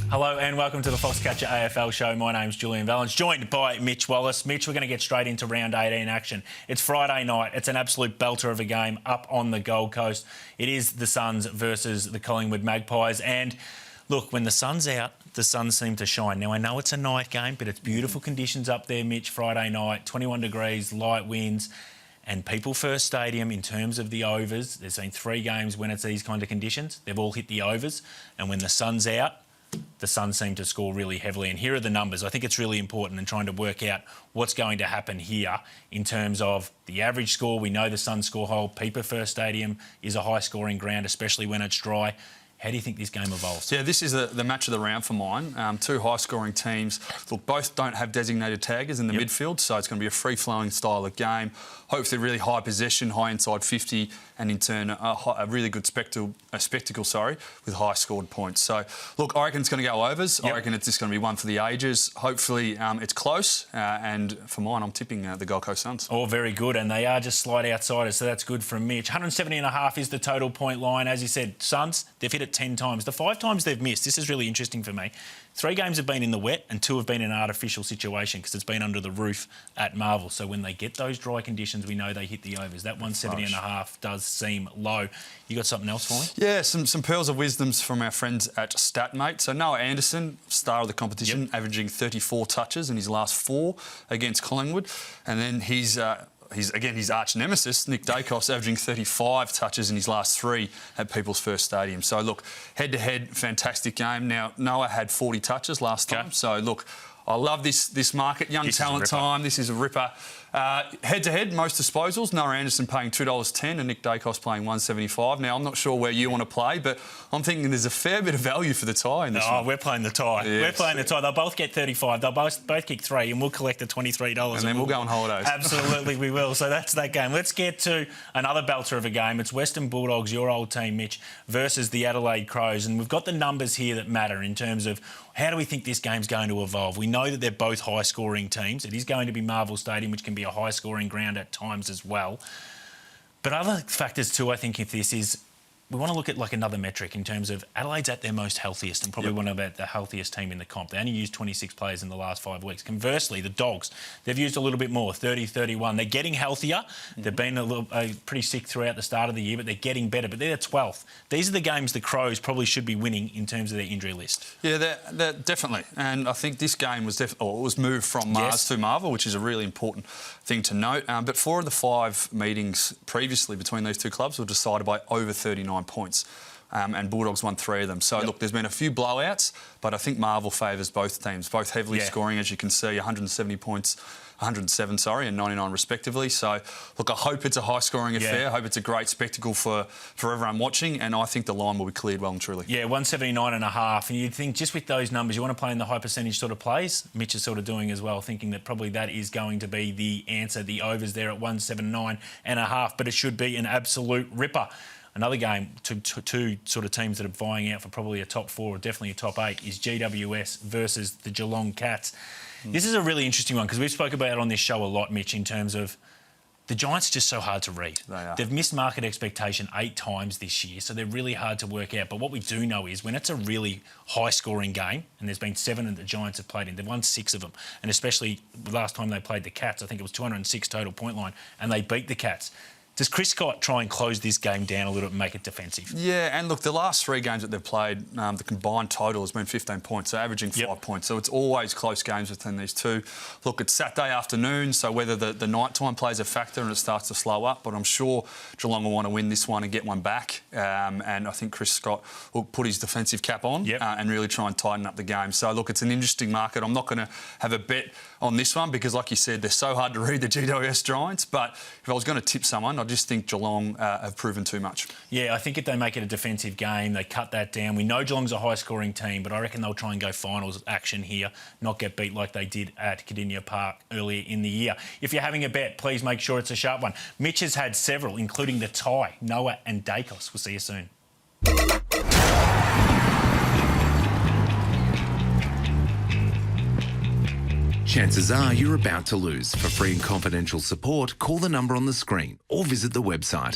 Hello and welcome to the Foxcatcher AFL show. My name's Julian Vallance, joined by Mitch Wallis. Mitch, we're going to get straight into round 18 action. It's Friday night. It's an absolute belter of a game up on the Gold Coast. It is the Suns versus the Collingwood Magpies. And look, when the sun's out, the Suns seem to shine. Now, I know it's a night game, but it's beautiful conditions up there, Mitch, Friday night, 21 degrees, light winds. And People First Stadium, in terms of the overs, there's been 3 games when it's these kind of conditions. They've all hit the overs. And when the sun's out, the Suns seem to score really heavily. And here are the numbers. I think it's really important in trying to work out what's going to happen here in terms of the average score. We know the Suns score high. People First Stadium is a high-scoring ground, especially when it's dry. How do you think this game evolves? Yeah, this is the match of the round for mine. 2 high-scoring teams. Look, both don't have designated taggers in the midfield, so it's going to be a free-flowing style of game. Hopefully really high possession, high inside 50, and in turn a really good spectacle, with high-scored points. So, look, I reckon it's going to go overs. I reckon it's just going to be one for the ages. Hopefully it's close, and for mine, I'm tipping the Gold Coast Suns. Oh, very good, and they are just slight outsiders, so that's good from Mitch. 170.5 is the total point line. As you said, Suns, they've hit it 10 times. The 5 times they've missed, this is really interesting for me. 3 games have been in the wet and 2 have been in an artificial situation because it's been under the roof at Marvel. So when they get those dry conditions, we know they hit the overs. That 170.5 does seem low. You got something else for me? Yeah, some pearls of wisdoms from our friends at StatMate. So Noah Anderson, star of the competition, averaging 34 touches in his last 4 against Collingwood. And then his arch nemesis, Nick Dacos, averaging 35 touches in his last 3 at People's First Stadium. So, look, head-to-head, fantastic game. Now, Noah had 40 touches last time. So, look, I love this market. Young talent time. This is a ripper. Head-to-head, most disposals. Noah Anderson paying $2.10 and Nick Dacos playing $1.75. Now, I'm not sure where you want to play, but I'm thinking there's a fair bit of value for the tie in this one. We're playing the tie. Yes. We're playing the tie. They'll both get 35. They'll both kick 3 and we'll collect the $23. And then we'll go on holidays. Absolutely, we will. So that's that game. Let's get to another belter of a game. It's Western Bulldogs, your old team, Mitch, versus the Adelaide Crows. And we've got the numbers here that matter in terms of how do we think this game's going to evolve. We know that they're both high-scoring teams. It is going to be Marvel Stadium, which can be a high-scoring ground at times as well. But other factors too, I think, if this is, we want to look at like another metric in terms of Adelaide's at their most healthiest and probably one of the healthiest team in the comp. They only used 26 players in the last 5 weeks. Conversely, the Dogs, they've used a little bit more, 30, 31. They're getting healthier. They've been pretty sick throughout the start of the year, but they're getting better. But they're 12th. These are the games the Crows probably should be winning in terms of their injury list. Yeah, they're definitely. And I think this game was moved from Mars to Marvel, which is a really important thing to note. But 4 of the 5 meetings previously between these 2 clubs were decided by over 39 points. And Bulldogs won 3 of them. So, look, there's been a few blowouts, but I think Marvel favours both teams, both heavily scoring, as you can see, 170 points, 107, and 99 respectively. So, look, I hope it's a high-scoring affair. I hope it's a great spectacle for everyone watching, and I think the line will be cleared well and truly. Yeah, 179.5. And you'd think just with those numbers, you want to play in the high percentage sort of plays. Mitch is sort of doing as well, thinking that probably that is going to be the answer. The overs there at 179.5, but it should be an absolute ripper. Another game, two sort of teams that are vying out for probably a top 4 or definitely a top 8 is GWS versus the Geelong Cats. This is a really interesting one because we've spoken about it on this show a lot, Mitch, in terms of the Giants are just so hard to read. They are. They've missed market expectation 8 times this year, so they're really hard to work out. But what we do know is when it's a really high-scoring game, and there's been 7 that the Giants have played in, they've won 6 of them. And especially the last time they played the Cats, I think it was 206 total point line, and they beat the Cats. Does Chris Scott try and close this game down a little bit and make it defensive? Yeah, and look, the last 3 games that they've played, the combined total has been 15 points, so averaging 5 points. So it's always close games between these 2. Look, it's Saturday afternoon, so whether the night-time plays a factor and it starts to slow up, but I'm sure Geelong will want to win this one and get one back. And I think Chris Scott will put his defensive cap on and really try and tighten up the game. So, look, it's an interesting market. I'm not going to have a bet on this one because, like you said, they're so hard to read, the GWS Giants. But if I was going to tip someone, I just think Geelong have proven too much. Yeah, I think if they make it a defensive game, they cut that down. We know Geelong's a high-scoring team, but I reckon they'll try and go finals action here, not get beat like they did at Cardinia Park earlier in the year. If you're having a bet, please make sure it's a sharp one. Mitch has had several, including the tie, Noah and Dacos. We'll see you soon. Chances are you're about to lose. For free and confidential support, call the number on the screen or visit the website.